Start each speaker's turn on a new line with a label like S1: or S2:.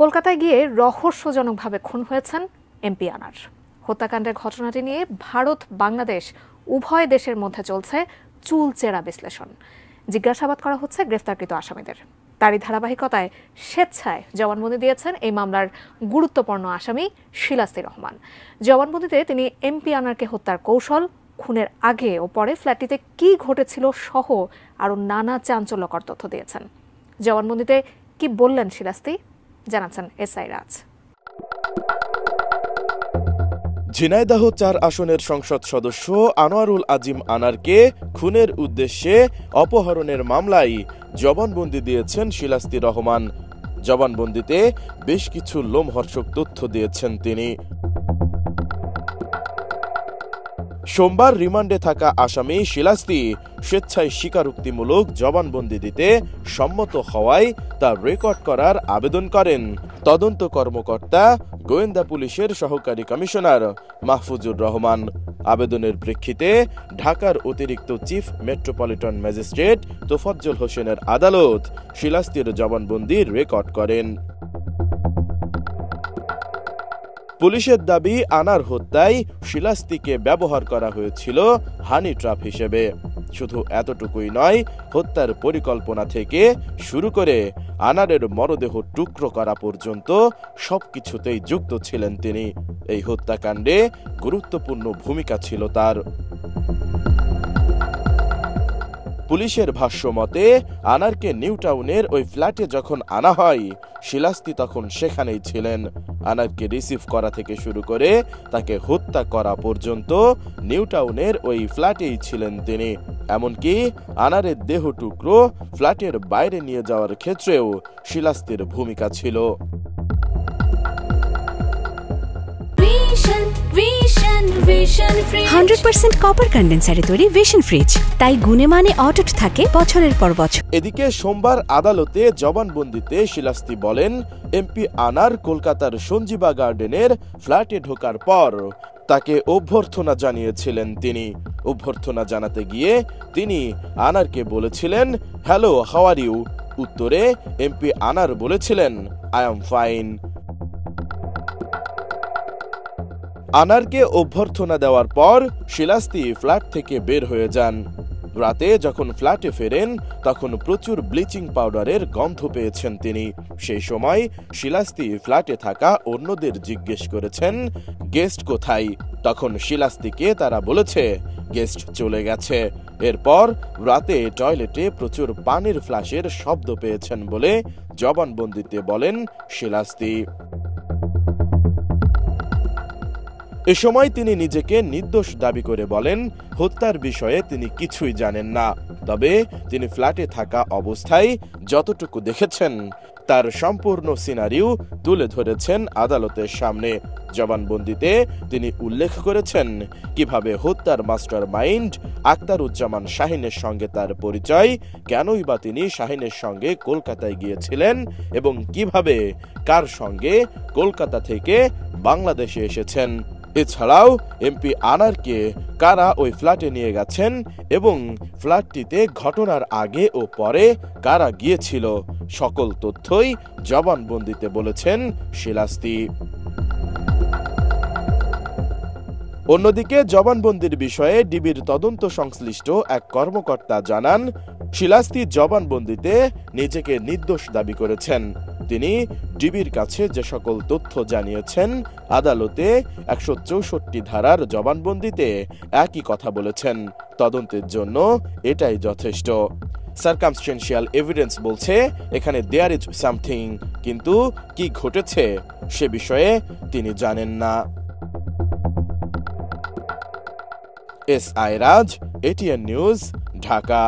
S1: কলকাতায় গিয়ে রহস্যজনকভাবে খুন হয়েছেন এমপি আনার। হত্যাকাণ্ডের ঘটনাটি নিয়ে ভারত বাংলাদেশ উভয় দেশের মধ্যে চলছে চুলচেরা বিশ্লেষণ। জিজ্ঞাসাবাদ করা হচ্ছে গ্রেফতারকৃত আসামিদের। তারই ধারাবাহিকতায় স্বেচ্ছায় জবানবন্দি দিয়েছেন এই মামলার গুরুত্বপূর্ণ আসামি শিলাস্তি রহমান। জবানবন্দিতে তিনি এমপি আনারকে হত্যার কৌশল, খুনের আগে ও পরে ফ্ল্যাটটিতে কি ঘটেছিল সহ আরও নানা চাঞ্চল্যকর তথ্য দিয়েছেন। জবানবন্দিতে কি বললেন শিলাস্তি, জানাচ্ছেন এসআই রাজ।
S2: ঝিনাইদহ ৪ আসনের সংসদ সদস্য আনোয়ারুল আজিম আনারকে খুনের উদ্দেশ্যে অপহরণের মামলায় জবানবন্দি দিয়েছেন শিলাস্তি রহমান। জবানবন্দিতে বেশ কিছু লোমহর্ষক তথ্য দিয়েছেন তিনি। সোমবার রিমান্ডে থাকা আসামি শিলাস্তি স্বেচ্ছায় স্বীকারোক্তিমূলক জবানবন্দি দিতে সম্মত হওয়ায় তা রেকর্ড করার আবেদন করেন তদন্ত কর্মকর্তা গোয়েন্দা পুলিশের সহকারী কমিশনার মাহফুজুর রহমান। আবেদনের প্রেক্ষিতে ঢাকার অতিরিক্ত চিফ মেট্রোপলিটন ম্যাজিস্ট্রেট তোফাজ্জল হোসেনের আদালত শিলাস্তির জবানবন্দি রেকর্ড করেন। পুলিশের দাবি, আনার হত্যায় শিলাস্তিকে ব্যবহার করা হয়েছিল হানি ট্র্যাপ হিসেবে। শুধু এতটুকুই নয়, হত্যার পরিকল্পনা থেকে শুরু করে আনারের মরদেহ টুকরো করা পর্যন্ত সবকিছুতেই যুক্ত ছিলেন তিনি। এই হত্যাকাণ্ডে গুরুত্বপূর্ণ ভূমিকা ছিল তার। পুলিশের ভাষ্য মতে, আনারকে নিউ টাউনের ওই ফ্ল্যাটে যখন আনা হয়, শিলাস্তি তখন সেখানেই ছিলেন। আনারকে রিসিভ করা থেকে শুরু করে তাকে হত্যা করা পর্যন্ত নিউ টাউনের ওই ফ্ল্যাটেই ছিলেন তিনি। এমনকি আনারের দেহ টুকরো ফ্ল্যাটের বাইরে নিয়ে যাওয়ার ক্ষেত্রেও শিলাস্তির ভূমিকা ছিল।
S3: 100% কপার কন্ডেন্সারে তৈরি ভিশন ফ্রিজ, তাই গুণে মানে অটুট থাকে বছরের পর বছর।
S2: এদিকে সোমবার আদালতে জবানবন্দিতে শিলাস্তি বলেন, এমপি আনার কলকাতার সঞ্জীবা গার্ডেনের ফ্ল্যাটে ঢোকার পর তাকে অভ্যর্থনা জানিয়েছিলেন তিনি। অভ্যর্থনা জানাতে গিয়ে তিনি আনারকে বলেছিলেন, হ্যালো, হাউ আর ইউ? উত্তরে এমপি আনার বলেছিলেন, আই এম ফাইন। আনারকে অভ্যর্থনা দেওয়ার পর শিলাস্তি ফ্ল্যাট থেকে বের হয়ে যান। রাতে যখন ফ্ল্যাটে ফেরেন, তখন প্রচুর ব্লিচিং পাউডারের গন্ধ পেয়েছেন তিনি। সেই সময় শিলাস্তি ফ্ল্যাটে থাকা অন্যদের জিজ্ঞেস করেছেন, গেস্ট কোথায়? তখন শিলাস্তিকে তারা বলেছে, গেস্ট চলে গেছে। এরপর রাতে টয়লেটে প্রচুর পানির ফ্ল্যাশের শব্দ পেয়েছেন বলে জবানবন্দিতে বলেন শিলাস্তি। এ সময় তিনি নিজেকে নির্দোষ দাবি করে বলেন, হত্যার বিষয়ে তিনি কিছুই জানেন না। তবে তিনি ফ্ল্যাটে থাকা অবস্থায় যতটুকু দেখেছেন তার সম্পূর্ণ সিনারিও তুলে ধরেছেন আদালতের সামনে। জবানবন্দিতে তিনি উল্লেখ করেছেন কিভাবে হত্যার মাস্টার মাইন্ড আখতারুজ্জামান শাহিনের সঙ্গে তার পরিচয়, কেনই বা তিনি শাহিনের সঙ্গে কলকাতায় গিয়েছিলেন এবং কিভাবে কার সঙ্গে কলকাতা থেকে বাংলাদেশে এসেছেন। এছাড়াও এমপি আনারকে কারা ওই ফ্ল্যাটে নিয়ে গেছেন এবং ফ্ল্যাটটিতে ঘটনার আগে ও পরে কারা গিয়েছিল, সকল তথ্যই জবানবন্দিতে বলেছেন শিলাস্তি। অন্যদিকে জবানবন্দির বিষয়ে ডিবির তদন্ত সংশ্লিষ্ট এক কর্মকর্তা জানান, শিলাস্তি জবানবন্দিতে নিজেকে নির্দোষ দাবি করেছেন। তিনি ডিবির কাছে যে সকল তথ্য জানিয়েছেন, আদালতে ১৬৪ ধারার জবানবন্দিতে একই কথা বলেছেন। তদন্তের জন্য এটাই যথেষ্ট। সার্কামস্টেন্সিয়াল এভিডেন্স বলছে এখানে দেয়ার ইজ সামথিং, কিন্তু কি ঘটেছে সে বিষয়ে তিনি জানেন না। এসআই রাজ, এটিএন নিউজ, ঢাকা।